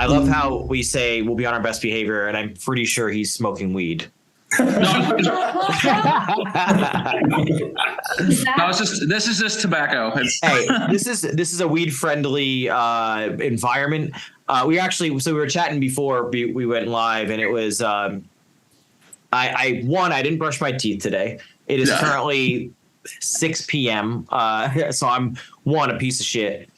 I love how we say we'll be on our best behavior, and I'm pretty sure he's smoking weed. No, this is just tobacco. Hey, this is a weed friendly environment. We were chatting before we went live, and it was I didn't brush my teeth today. It is currently 6 p.m. So I'm a piece of shit.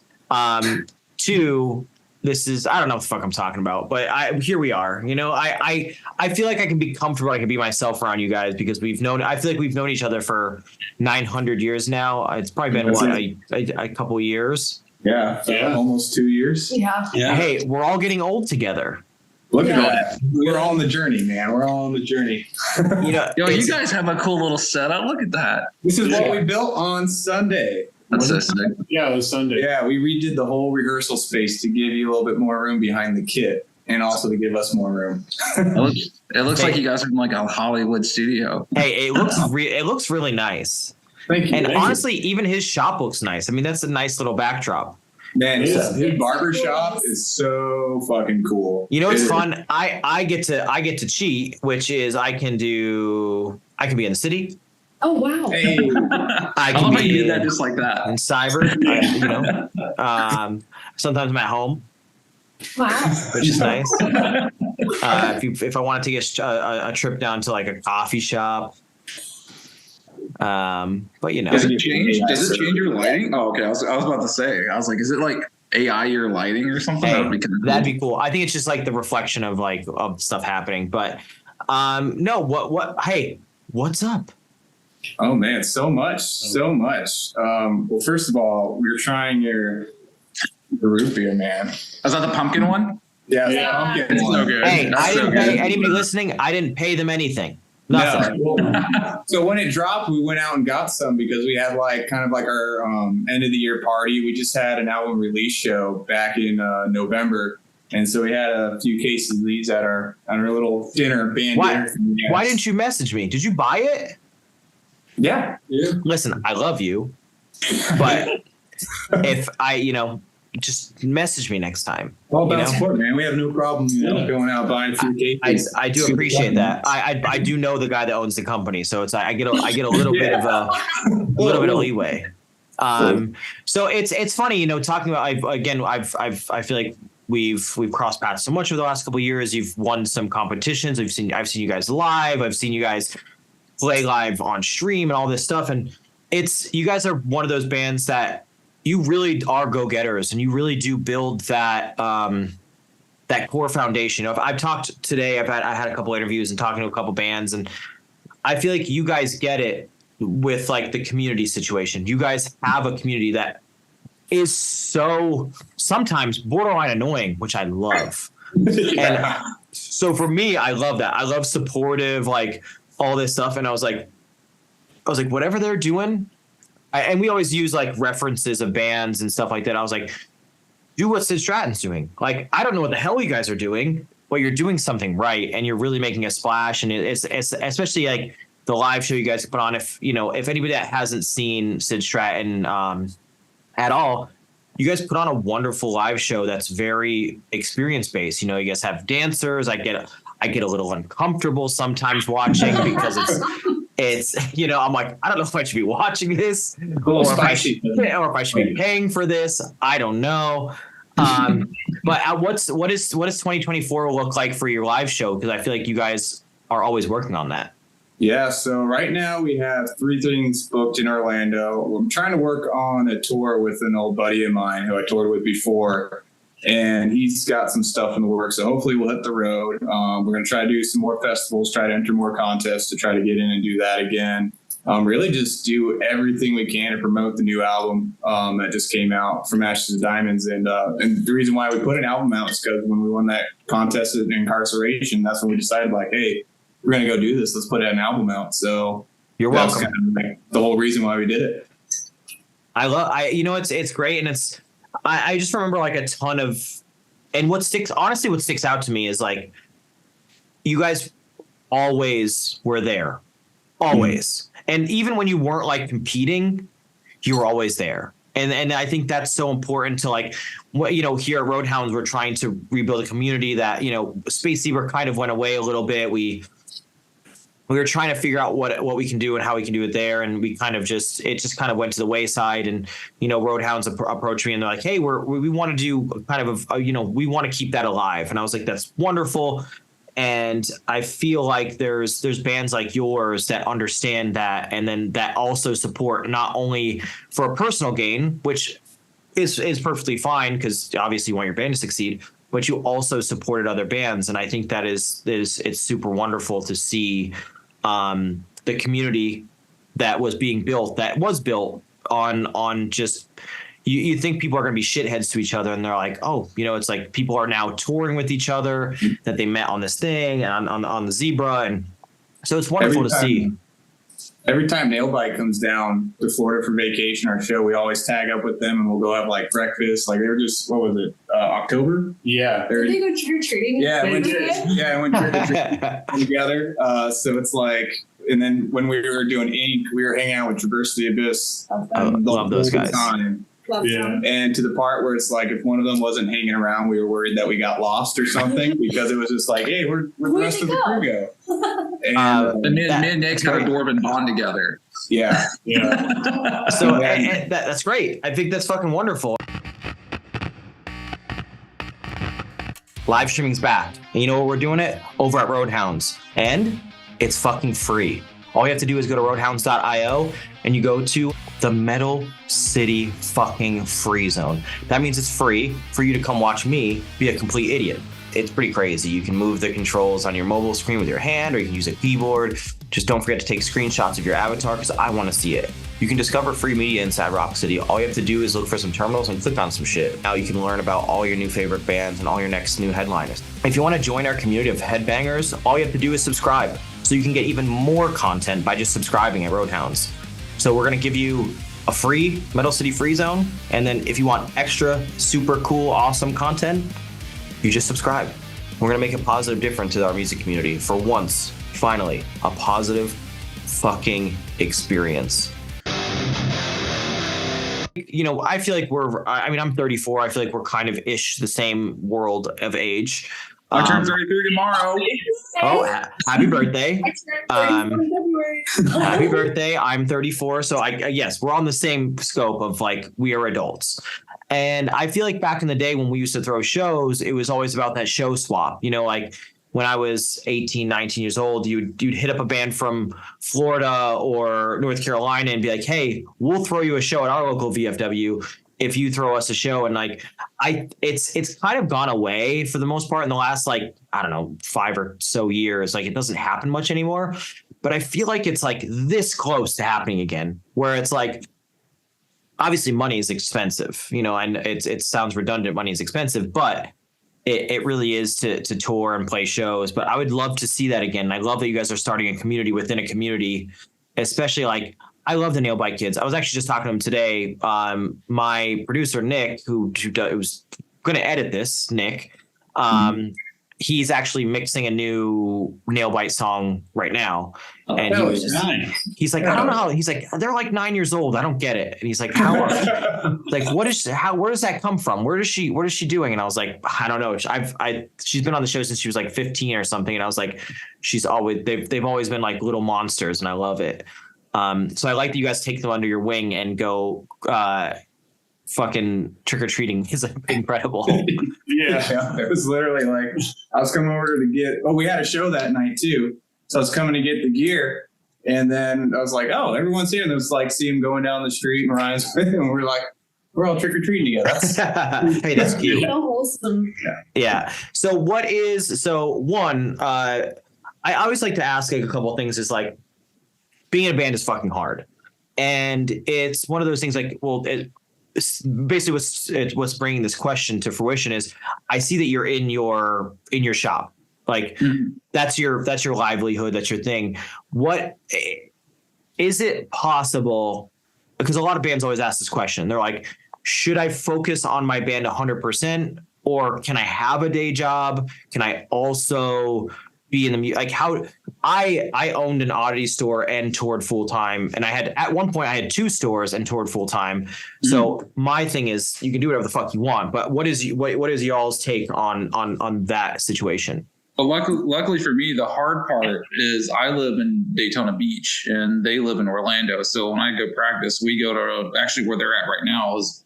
Two, this is, I don't know what the fuck I'm talking about, but here we are. You know, I feel like I can be comfortable. I can be myself around you guys because I feel like we've known each other for 900 years now. It's probably been a couple of years. Yeah. Almost 2 years. Yeah. Hey, we're all getting old together. Look at that. We're all on the journey, man. We're all on the journey. You guys have a cool little setup. Look at that. This is what we built on Sunday. That's so sick. Yeah, it was Sunday. Yeah, we redid the whole rehearsal space to give you a little bit more room behind the kit and also to give us more room. It looks like you guys are in like a Hollywood studio. Hey, it looks really nice. Thank you. And honestly, even his shop looks nice. I mean, that's a nice little backdrop. Man, his barber shop is so fucking cool. You know, it's fun. I get to cheat, which is I can be in the city. Oh wow! Hey, I can be do that just like that in cyber. Sometimes I'm at home. Wow, which is nice. If I wanted to get a trip down to like a coffee shop. But you know, does it change your lighting? Oh, okay. I was about to say. I was like, is it like AI your lighting or something? Hey, that'd be cool. I think it's just like the reflection of stuff happening. But no, what? Hey, what's up? Oh man, so much. Well, first of all, we were trying your root beer, man. Is that the pumpkin one? Yeah. The pumpkin one. So good. Hey, I didn't pay anybody listening. I didn't pay them anything. Nothing. No. So when it dropped, we went out and got some because we had our end of the year party. We just had an album release show back in November. And so we had a few cases of these at our little band dinner. Why didn't you message me? Did you buy it? Yeah. Listen, I love you, but if just message me next time. All about support, man. We have no problem, going out buying a few cases. I do appreciate that. I do know the guy that owns the company, so it's I get a little bit of a leeway. So it's funny, talking about I feel like we've crossed paths so much over the last couple of years. You've won some competitions. I've seen you guys live. I've seen you guys play live on stream and all this stuff. And you guys are one of those bands that you really are go-getters and you really do build that core foundation. If I've talked today, I had a couple interviews and talking to a couple bands, and I feel like you guys get it with like the community situation. You guys have a community that is so sometimes borderline annoying, which I love. And so for me, I love that. I love supportive, like all this stuff. And I was like, whatever they're doing. And we always use like references of bands and stuff like that. I was like, do what Sid Stratton's doing. Like, I don't know what the hell you guys are doing, but you're doing something right. And you're really making a splash. And it's especially like the live show you guys put on. If anybody that hasn't seen Sid Stratton at all, you guys put on a wonderful live show that's very experience based. You guys have dancers. I get a little uncomfortable sometimes watching because it's I'm like, I don't know if I should be watching this or if I should be paying for this. I don't know. But what does 2024 look like for your live show? Because I feel like you guys are always working on that. Yeah, so right now we have 3 things booked in Orlando. I'm trying to work on a tour with an old buddy of mine who I toured with before, and he's got some stuff in the works. So hopefully we'll hit the road. We're going to try to do some more festivals, try to enter more contests to try to get in and do that again. Really just do everything we can to promote the new album that just came out, From Ashes to Diamonds. And the reason why we put an album out is because when we won that contest in incarceration, that's when we decided, like, hey, we're going to go do this. Let's put an album out. So you're welcome. That's kind of like the whole reason why we did it. It's great. And I just remember like a ton of, and what sticks out to me is like, you guys always were there, always. Mm-hmm. And even when you weren't like competing, you were always there. And I think that's so important to like, what, you know, here at Roadhounds, we're trying to rebuild a community that, you know, Space Zebra kind of went away a little bit. We were trying to figure out what we can do and how we can do it there. And we kind of it just kind of went to the wayside. And, you know, Roadhounds approached me and they're like, hey, we want to do kind of you know, we want to keep that alive. And I was like, that's wonderful. And I feel like there's bands like yours that understand that, and then that also support not only for a personal gain, which is perfectly fine because obviously you want your band to succeed, but you also supported other bands. And I think that it's super wonderful to see the community that was built on just. You think people are going to be shitheads to each other, and they're like, oh, you know, it's like people are now touring with each other that they met on this thing and on the Zebra. And so it's wonderful to see. Every time Nailbite comes down to Florida for vacation or show, we always tag up with them and we'll go have like breakfast. Like they were just, what was it, October? Yeah. Did they go trick-or-treating? Yeah, we went trick-or-treating together. So it's like, and then when we were doing Ink, we were hanging out with Traverse the Abyss. Love those guys. Yeah. And to the part where it's like if one of them wasn't hanging around, we were worried that we got lost or something because it was just like, hey, where'd the rest of the crew go? And me and Nick got a dwarven bond together. Yeah. So that's great. I think that's fucking wonderful. Live streaming's back. And you know where we're doing it? Over at Roadhounds. And it's fucking free. All you have to do is go to roadhounds.io and you go to the Metal City fucking free zone. That means it's free for you to come watch me be a complete idiot. It's pretty crazy. You can move the controls on your mobile screen with your hand, or you can use a keyboard. Just don't forget to take screenshots of your avatar because I want to see it. You can discover free media inside Rock City. All you have to do is look for some terminals and click on some shit. Now you can learn about all your new favorite bands and all your next new headliners. If you want to join our community of Headbangers, all you have to do is subscribe. So you can get even more content by just subscribing at Roadhounds. So we're going to give you a free Metal City free zone. And then if you want extra super cool, awesome content, you just subscribe. We're going to make a positive difference to our music community for once, finally, a positive fucking experience. You know, I feel like I'm 34. I feel like we're kind of ish the same world of age. I turn 33 tomorrow. Oh, happy birthday. Happy birthday. I'm 34. So yes, we're on the same scope of like, we are adults. And I feel like back in the day when we used to throw shows, it was always about that show swap. You know, like when I was 18, 19 years old, you'd hit up a band from Florida or North Carolina and be like, hey, we'll throw you a show at our local VFW if you throw us a show. And like, it's kind of gone away for the most part in the last, like, I don't know, 5 or so years. Like it doesn't happen much anymore, but I feel like it's like this close to happening again, where it's like, obviously money is expensive, you know, and it sounds redundant. Money is expensive, but it really is to tour and play shows. But I would love to see that again. I love that you guys are starting a community within a community, especially like, I love the Nailbite kids. I was actually just talking to him today. My producer, Nick, who's going to edit this, Nick, he's actually mixing a new Nailbite song right now. And he's like, I don't know how. He's like, they're like 9 years old. I don't get it. And he's like, where does that come from? What is she doing? And I was like, I don't know. She's been on the show since she was like 15 or something. And I was like, they've always been like little monsters, and I love it. So I like that you guys take them under your wing and go fucking trick-or-treating is incredible. Yeah. It was literally like, I was coming over to we had a show that night too. So I was coming to get the gear. And then I was like, oh, everyone's here. And it was like, see him going down the street and Ryan's with him. And we're like, we're all trick-or-treating together. Hey, that's cute. So wholesome. Yeah. So one, I always like to ask like a couple of things is like, being in a band is fucking hard. And it's one of those things like, well, basically what's bringing this question to fruition is I see that you're in your shop. Like that's your livelihood. That's your thing. What is it possible? Because a lot of bands always ask this question. They're like, should I focus on my band 100%? Or can I have a day job? Can I also be in the like how I owned an oddity store and toured full time, and I had at one point I had 2 stores and toured full time. So my thing is you can do whatever the fuck you want, but what is y'all's take on that situation? Well, luckily for me, the hard part is I live in Daytona Beach and they live in Orlando. So when I go practice, we go to actually where they're at right now is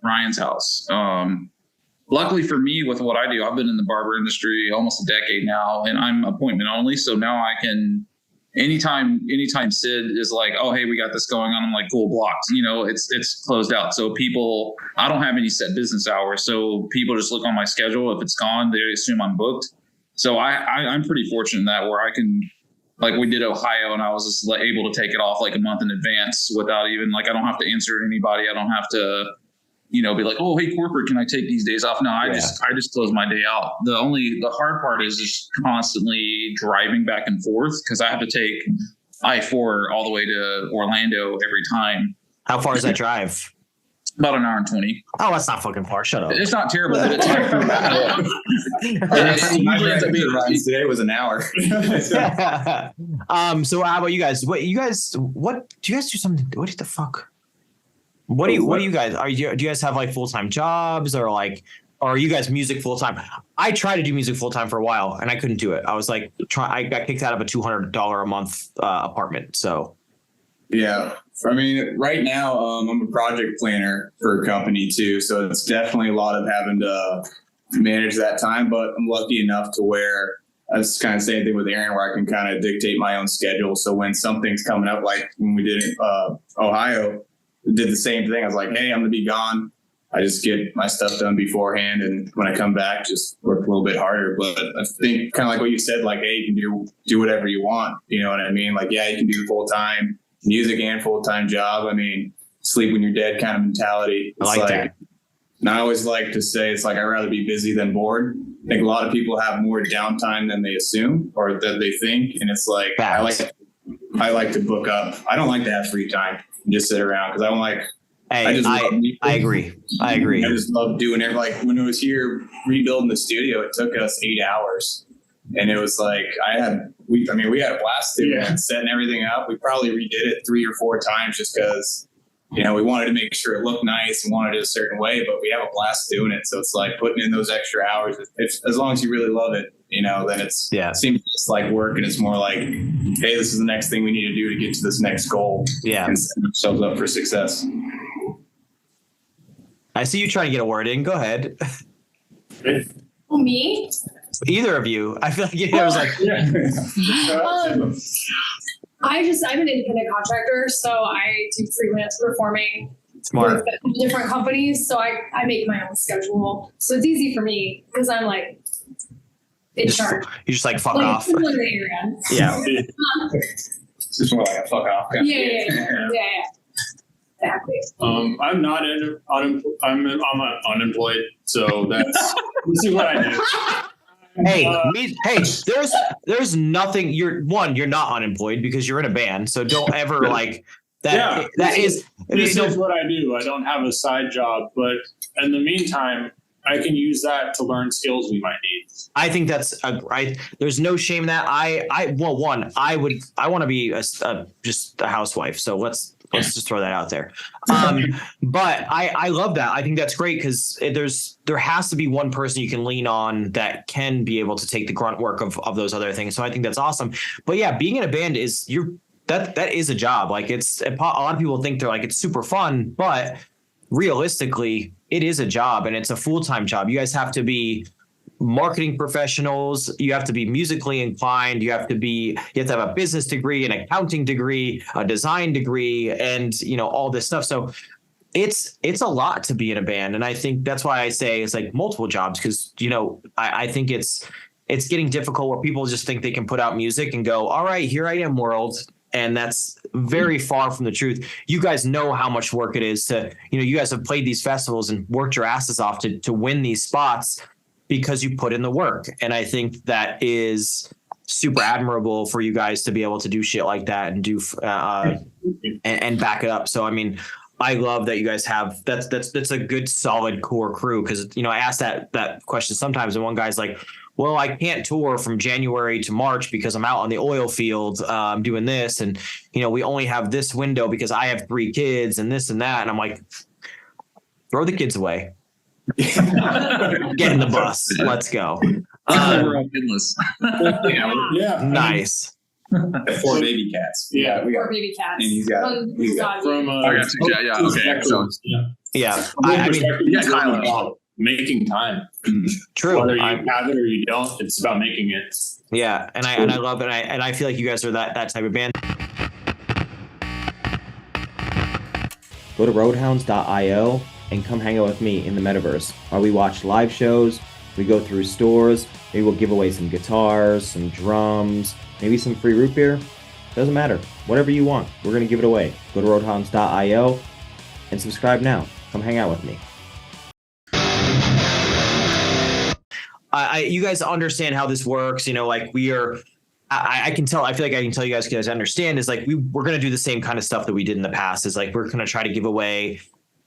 Ryan's house. Luckily for me, with what I do, I've been in the barber industry almost a decade now, and I'm appointment only. So now I can, anytime Sid is like, oh, hey, we got this going on, I'm like, cool, blocks. It's closed out. So people, I don't have any set business hours. So people just look on my schedule. If it's gone, they assume I'm booked. So I'm pretty fortunate in that where I can, like we did Ohio, and I was just able to take it off like a month in advance without even I don't have to answer to anybody. I don't have to, be like, oh, hey, corporate, can I take these days off? No, I just close my day out. The hard part is just constantly driving back and forth because I have to take I-4 all the way to Orlando every time. How far is that drive? About an hour and 20. Oh, that's not fucking far. Shut up. It's not terrible, but it's like my rides today was an hour. So how about you guys? What do you guys do something? What the fuck? What do you guys do you guys have like full-time jobs or are you guys music full-time? I tried to do music full-time for a while and I couldn't do it. I was like, I got kicked out of a $200 a month apartment. So yeah. I mean, right now, I'm a project planner for a company too. So it's definitely a lot of having to manage that time, but I'm lucky enough to where that's kind of the same thing with Aaron, where I can kind of dictate my own schedule. So when something's coming up, like when we did Ohio, we did the same thing. I was like, hey, I'm going to be gone. I just get my stuff done beforehand. And when I come back, just work a little bit harder. But I think kind of like what you said, like, hey, you can do whatever you want. You know what I mean? Like, yeah, you can do full-time music and full-time job. I mean, sleep when you're dead kind of mentality. It's I like that. And I always like to say, it's like, I'd rather be busy than bored. I think a lot of people have more downtime than they assume or that they think. And it's like, I like to book up. I don't like to have free time and just sit around because I don't like, hey, I agree. I just love doing it. Like when I was here rebuilding the studio, it took us 8 hours. And it was like, we had a blast doing it, setting everything up. We probably redid it 3 or 4 times just because, we wanted to make sure it looked nice and wanted it a certain way, but we have a blast doing it. So it's like putting in those extra hours. As long as you really love it, then it seems just like work. And it's more like, hey, this is the next thing we need to do to get to this next goal. Yeah. And set ourselves up for success. I see you trying to get a word in. Go ahead. Me? Either of you. I feel like it was like, I'm an independent contractor, so I do freelance performing smart with different companies. So I make my own schedule. So it's easy for me because I'm like in charge. You just like fuck off. Yeah. It's just more like a fuck off. Yeah. Exactly. I'm not I'm unemployed, so that's this is what I do. There's nothing. You're not unemployed because you're in a band, so don't ever like that. Yeah, this is what I do. I don't have a side job, but in the meantime, I can use that to learn skills we might need. I think that's there's no shame in that. I want to be just a housewife. So let's just throw that out there. But I love that. I think that's great because there has to be one person you can lean on that can be able to take the grunt work of those other things. So I think that's awesome. But yeah, being in a band that is a job. Like a lot of people think they're like, it's super fun, but realistically it is a job and it's a full-time job. You guys have to be marketing professionals. You have to be musically inclined. You have to have a business degree, an accounting degree, a design degree, and all this stuff. So it's a lot to be in a band. And I think that's why I say it's like multiple jobs. Cause I think it's getting difficult where people just think they can put out music and go, all right, here I am world. And that's very far from the truth. You guys know how much work it is to, you guys have played these festivals and worked your asses off to win these spots because you put in the work. And I think that is super admirable for you guys to be able to do shit like that and do and back it up. So, I mean, I love that you guys have that's a good solid core crew. Cause I asked that question sometimes and one guy's like, well, I can't tour from January to March because I'm out on the oil field doing this. And, we only have this window because I have 3 kids and this and that. And I'm like, throw the kids away. Get in the bus. Let's go. We're all endless. Yeah. Nice. 4 baby cats. Yeah. We got, Or baby cats. and he's got From I got you. Yeah. Okay. So, Yeah. I mean, yeah, Tyler. about making time. True. Whether you have it or you don't, it's about making it. Yeah. And I love it. And I feel like you guys are that type of band. Go to roadhounds.io and come hang out with me in the metaverse while we watch live shows, we go through stores, maybe we'll give away some guitars, some drums, maybe some free root beer. Doesn't matter. Whatever you want, we're going to give it away. Go to roadhounds.io and subscribe now. Come hang out with me. You guys understand how this works. Like we are, I can tell, I feel like I can tell you guys understand is like, we're going to do the same kind of stuff that we did in the past is like, we're going to try to give away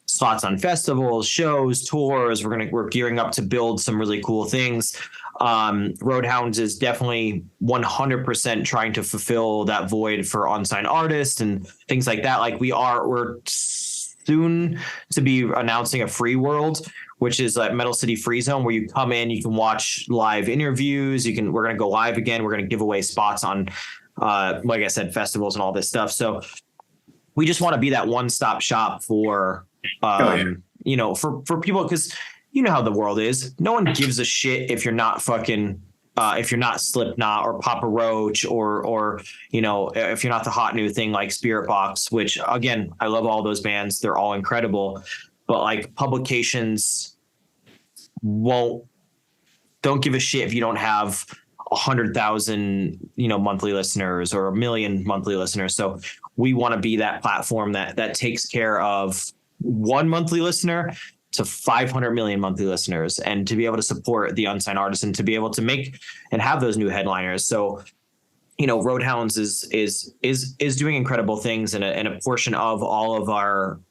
slots on festivals, shows, tours. We're gearing up to build some really cool things. Roadhounds is definitely 100% trying to fulfill that void for unsigned artists and things like that. Like we're soon to be announcing a free world, which is like Metal City Free Zone, where you come in, you can watch live interviews. We're going to go live again. We're going to give away spots on, like I said, festivals and all this stuff. So we just want to be that one-stop shop for, for people, because you know how the world is. No one gives a shit if you're not fucking, if you're not Slipknot or Papa Roach or if you're not the hot new thing like Spirit Box, which again, I love all those bands. They're all incredible, but like publications don't give a shit if you don't have 100,000, monthly listeners or 1 million monthly listeners. So we want to be that platform that takes care of 1 monthly listener to 500 million monthly listeners, and to be able to support the unsigned artists and to be able to make and have those new headliners. So, Roadhounds is doing incredible things, and a portion of all of our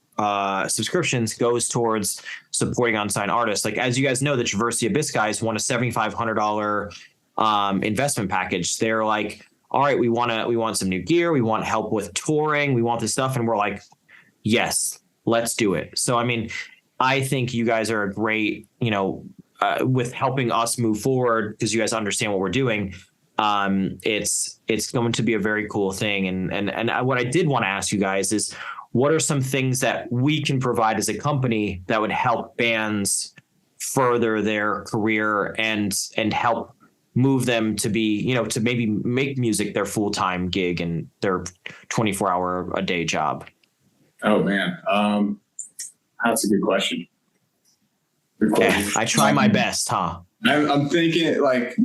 subscriptions goes towards supporting unsigned artists. Like, as you guys know, the Traverse the Abyss guys won a $7,500 investment package. They're like, all right, we want some new gear. We want help with touring. We want this stuff. And we're like, yes, let's do it. So, I mean, I think you guys are a great, with helping us move forward because you guys understand what we're doing. It's going to be a very cool thing. And what I did want to ask you guys is, what are some things that we can provide as a company that would help bands further their career and help move them to be, to maybe make music their full-time gig and their 24-hour a day job? Oh man. That's a good question. Okay. I try my best, huh? I'm thinking like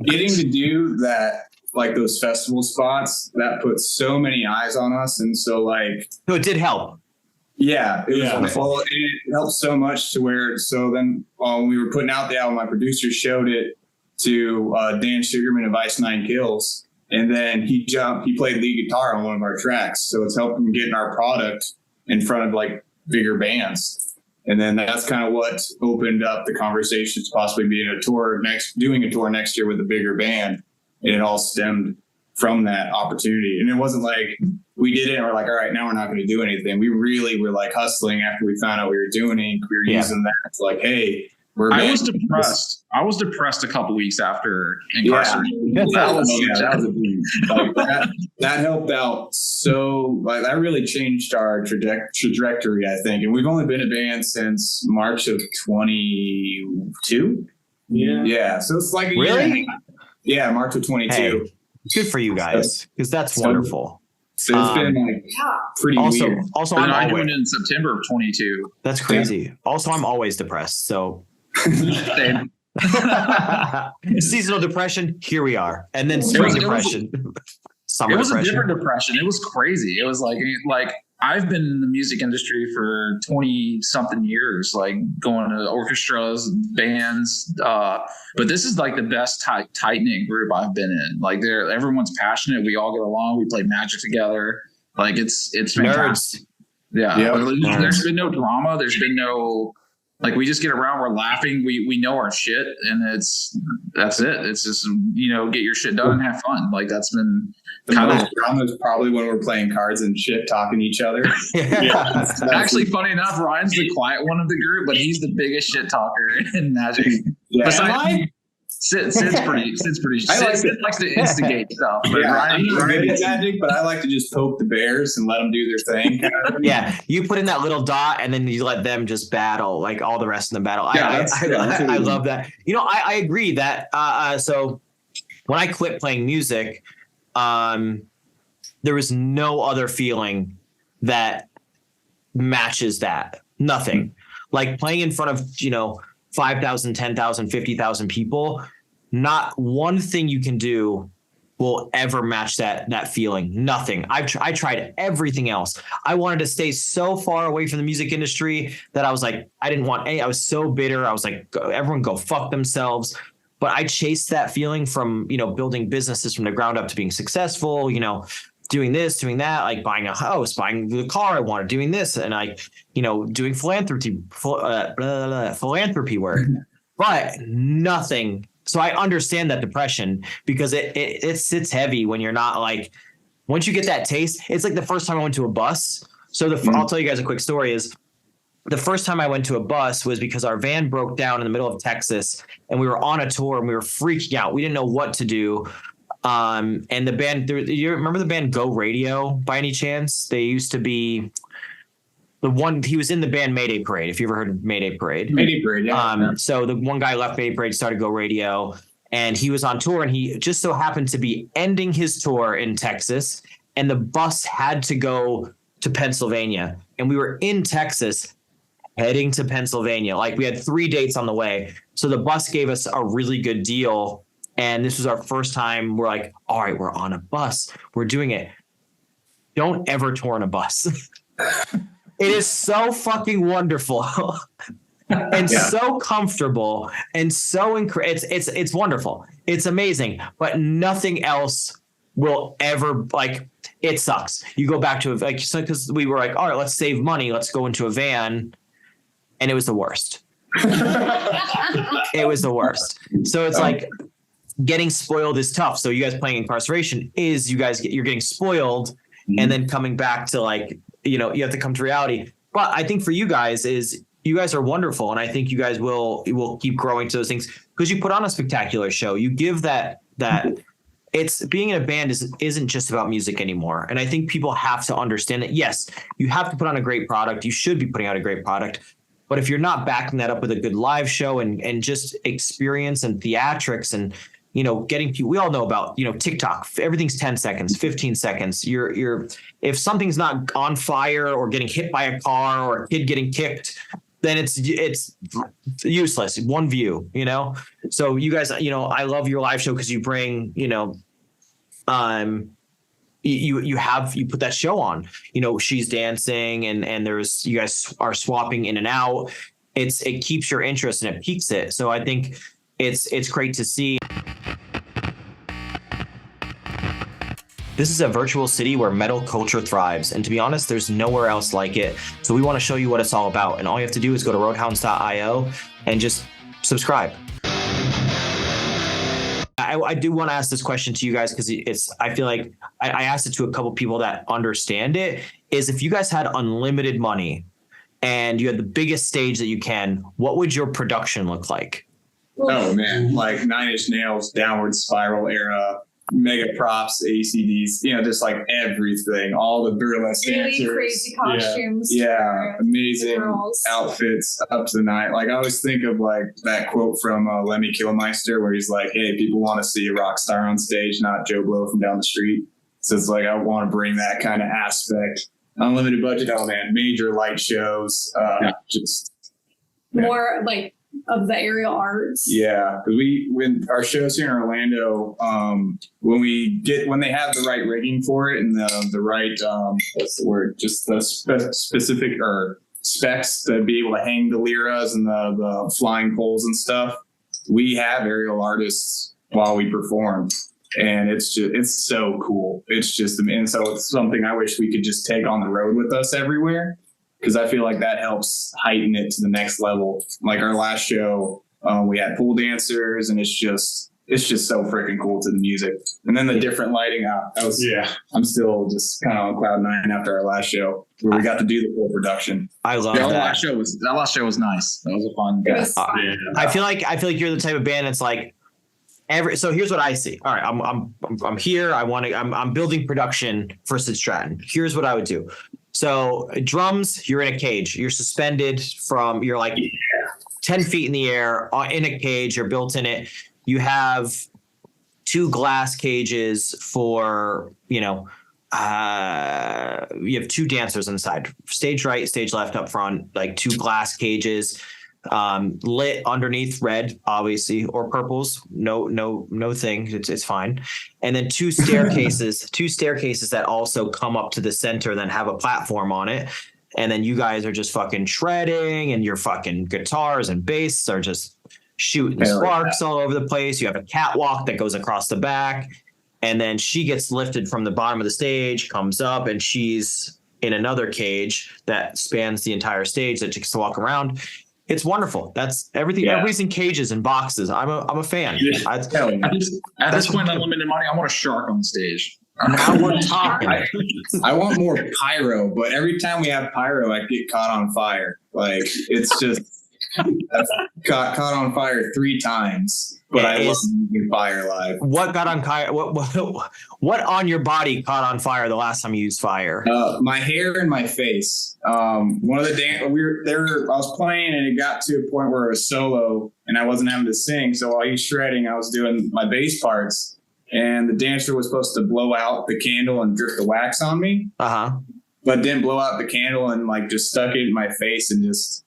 getting to do that, like those festival spots, that puts so many eyes on us. And so like, no, it did help. Yeah, it was wonderful. And it helped so much to where, so then when we were putting out the album, my producer showed it to Dan Sugarman of Ice Nine Kills. And then he played lead guitar on one of our tracks. So it's helping getting our product in front of like bigger bands. And then that's kind of what opened up the conversations, possibly doing a tour next year with a bigger band. And it all stemmed from that opportunity. And it wasn't like we did it and we're like, all right, now we're not going to do anything. We really were like hustling after we found out we were doing it. We were using that to like, hey, I was depressed. I was depressed a couple weeks after incarceration. Yeah. That was a dream. Like, that helped out. So like that really changed our trajectory, I think. And we've only been a band since March of 22. Yeah. So it's like a year. Yeah, March of 22. Hey, good for you guys, because that's wonderful. So it's been like pretty weird. Also, I'm doing it in September of 22. That's crazy. Yeah. Also, I'm always depressed. So same. Seasonal depression. Here we are, and then spring depression. Summer depression. It was a different depression. It was crazy. It was like I've been in the music industry for 20 something years, like going to orchestras, bands. But this is like the best tight knit group I've been in. Like everyone's passionate. We all get along. We play Magic together. Like it's fantastic. Nerds. Yeah. There's been no drama. There's been no Like we just get around, we're laughing, we know our shit, and that's it. It's just, get your shit done and have fun. Like that's been kind of drama is probably when we're playing cards and shit, talking to each other. Yeah. Actually, funny enough, Ryan's the quiet one of the group, but he's the biggest shit talker in Magic. Yeah. Besides, Sid's pretty. Sid likes to instigate stuff. But yeah, Ryan, I'm not good at Magic, but I like to just poke the bears and let them do their thing. Yeah, you put in that little dot, and then you let them just battle, like all the rest of the battle. Yeah, I love that. I agree that. So when I quit playing music, there was no other feeling that matches that. Nothing. Like playing in front of 5,000, 10,000, 50,000 people. Not one thing you can do will ever match that feeling. Nothing. I tried everything else. I wanted to stay so far away from the music industry that I was like, I didn't want any. I was so bitter. I was like, everyone go fuck themselves. But I chased that feeling from building businesses from the ground up to being successful. Doing this, doing that, like buying a house, buying the car I wanted, doing this, and doing philanthropy work, but nothing. So I understand that depression because it sits heavy when you're not like, once you get that taste, it's like the first time I went to a bus. So I'll tell you guys a quick story is the first time I went to a bus was because our van broke down in the middle of Texas and we were on a tour and we were freaking out. We didn't know what to do. And the band, you remember the band Go Radio by any chance? They used to be he was in the band Mayday Parade. If you ever heard of Mayday Parade. Mayday Parade, yeah. So the one guy left Mayday Parade, started Go Radio, and he was on tour, and he just so happened to be ending his tour in Texas, and the bus had to go to Pennsylvania, and we were in Texas heading to Pennsylvania. Like we had 3 dates on the way. So the bus gave us a really good deal. And this was our first time. We're like, all right, we're on a bus. We're doing it. Don't ever tour on a bus. It is so fucking wonderful and so comfortable and so it's wonderful. It's amazing, but nothing else will ever it sucks. You go back to because we were like, all right, let's save money. Let's go into a van. And it was the worst. It was the worst. So it's like, getting spoiled is tough. So you guys playing incarceration is you're getting spoiled and then coming back to you have to come to reality. But I think for you guys you guys are wonderful. And I think you guys will keep growing to those things because you put on a spectacular show. You give that it's being in a band isn't just about music anymore. And I think people have to understand that, yes, you have to put on a great product. You should be putting out a great product. But if you're not backing that up with a good live show and just experience and theatrics and getting people, we all know about, TikTok, everything's 10 seconds, 15 seconds. If something's not on fire or getting hit by a car or a kid getting kicked, then it's useless. One view, So you guys, I love your live show because you bring, you put that show on, she's dancing and there's, you guys are swapping in and out. It keeps your interest and it piques it. So I think it's great to see. This is a virtual city where metal culture thrives, and to be honest, there's nowhere else like it. So we want to show you what it's all about, and all you have to do is go to roadhounds.io and just subscribe. I do want to ask this question to you guys because I feel like I asked it to a couple people that understand it, is if you guys had unlimited money and you had the biggest stage that you can, what would your production look like? Oh man, like Nine Inch Nails, Downward Spiral era, mega props, ACDs, just like everything, all the burlesque really dancers. Crazy costumes. Yeah, amazing outfits up to the night. Like I always think of like that quote from Lemmy Kilmister where he's like, hey, people want to see a rock star on stage, not Joe Blow from down the street. So it's like, I want to bring that kind of aspect. Unlimited budget, oh man, major light shows, more like of the aerial arts. Yeah, because when our shows here in Orlando, when they have the right rigging for it and the right what's the word, just the specific or specs to be able to hang the liras and the flying poles and stuff, we have aerial artists while we perform, and it's so cool. It's just, and so it's something I wish we could just take on the road with us everywhere. because I feel like that helps heighten it to the next level. Like our last show, we had pool dancers, and it's just so freaking cool to the music. And then the different lighting I'm still just kind of on cloud nine after our last show where we got to do the full production. I love that. That last show was nice. That was a fun. I feel like you're the type of band that's like so here's what I see. All right, I'm here. I'm building production for Stratton. Here's what I would do. So drums, you're in a cage. You're suspended you're like 10 feet in the air in a cage. You're built in it. You have 2 glass cages for, you have 2 dancers inside, stage right, stage left up front, like 2 glass cages, lit underneath red, obviously, or purples. No thing. It's fine. And then 2 staircases, 2 staircases that also come up to the center, then have a platform on it. And then you guys are just fucking shredding, and your fucking guitars and bass are just shooting sparks all over the place. You have a catwalk that goes across the back, and then she gets lifted from the bottom of the stage, comes up, and she's in another cage that spans the entire stage that she gets to walk around. It's wonderful. That's everything. Yeah. Everybody's in cages and boxes. I'm a fan. At this point, unlimited money, I want a shark on stage. Now we're talking. I want more pyro, but every time we have pyro, I get caught on fire. Like, it's just I've got caught on fire 3 times, but I love using fire live. What got on fire? What on your body caught on fire the last time you used fire? My hair and my face. One of the we were there. I was playing, and it got to a point where it was solo, and I wasn't having to sing. So while he's shredding, I was doing my bass parts, and the dancer was supposed to blow out the candle and drip the wax on me. But didn't blow out the candle and like just stuck it in my face and just.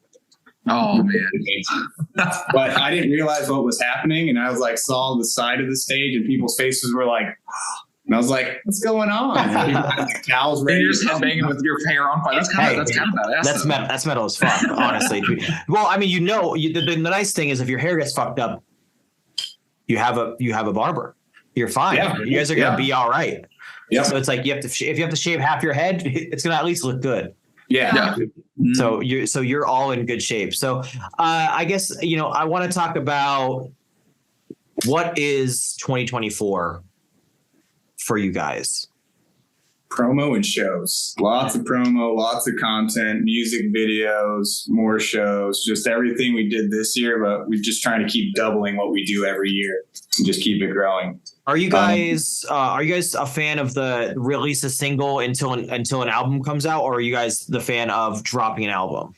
Oh man! But I didn't realize what was happening, and I was like saw the side of the stage, and people's faces were like, and I was like, "What's going on?" And towels ready. You're just headbanging with your hair on fire. That's kind of badass. That's metal as fuck, honestly. Well, I mean, the nice thing is if your hair gets fucked up, you have a barber. You're fine. Yeah, you guys are gonna be all right. Yeah. So it's like if you have to shave half your head, it's gonna at least look good. Yeah. So you're all in good shape. So I guess, I want to talk about what is 2024 for you guys. Promo and shows. Lots of promo, lots of content, music videos, more shows, just everything we did this year, but we're just trying to keep doubling what we do every year and just keep it growing. Are you guys a fan of the release a single until an album comes out, or are you guys the fan of dropping an album?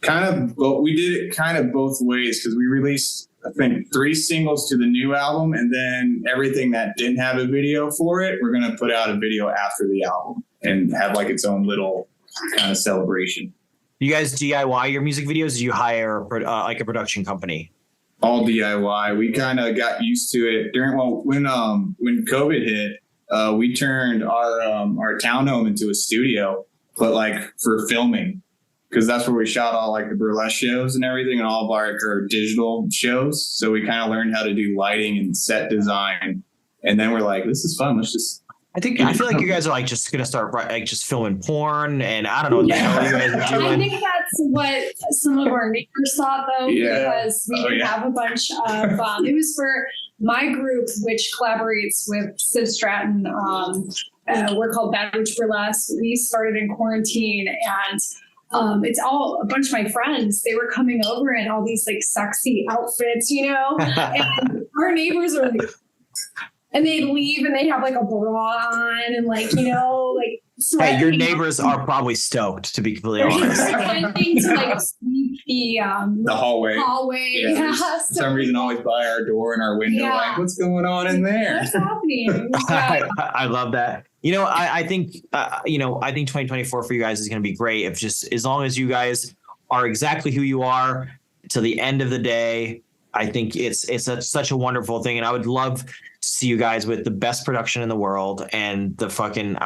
Kind of, but we did it kind of both ways because we released, I think, 3 singles to the new album, and then everything that didn't have a video for it, we're going to put out a video after the album and have like its own little kind of celebration. You guys DIY your music videos? Do you hire like a production company? All DIY. We kind of got used to it when COVID hit. We turned our townhome into a studio, but like for filming, because that's where we shot all like the burlesque shows and everything, and all of our digital shows. So we kind of learned how to do lighting and set design, and then we're like, this is fun. Let's just. I feel like you guys are like just gonna start like just filming porn, and I don't know what the hell you guys are doing. I think that's what some of our neighbors thought, though, because we did have a bunch of. It was for my group, which collaborates with Stratton. We're called Bad Witch Burlesque. We started in quarantine, and it's all a bunch of my friends. They were coming over in all these like sexy outfits, and our neighbors are like. And they'd leave and they'd have like a bra on and like, like Hey, your neighbors are probably stoked, to be completely honest. Pretending to like sweep the hallway. Yeah. For some reason, always by our door and our window. Yeah. Like, what's going on in there? What's happening? I love that. I think 2024 for you guys is going to be great. If just as long as you guys are exactly who you are to the end of the day, I think it's such a wonderful thing, and I would love to see you guys with the best production in the world and the fucking.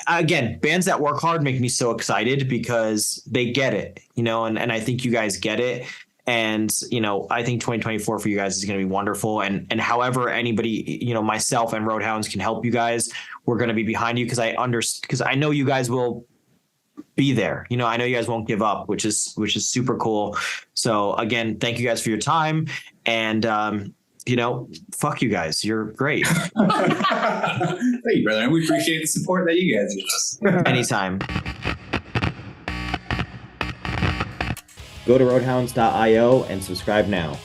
Again, bands that work hard make me so excited because they get it, and I think you guys get it. And, I think 2024 for you guys is going to be wonderful. And however anybody, myself and Roadhounds can help you guys, we're going to be behind you because I know you guys will be there. You know, I know you guys won't give up, which is super cool. So again, thank you guys for your time. And you know, fuck you guys. You're great. Thank you, brother. And we appreciate the support that you guys give us. Anytime. Go to roadhounds.io and subscribe now.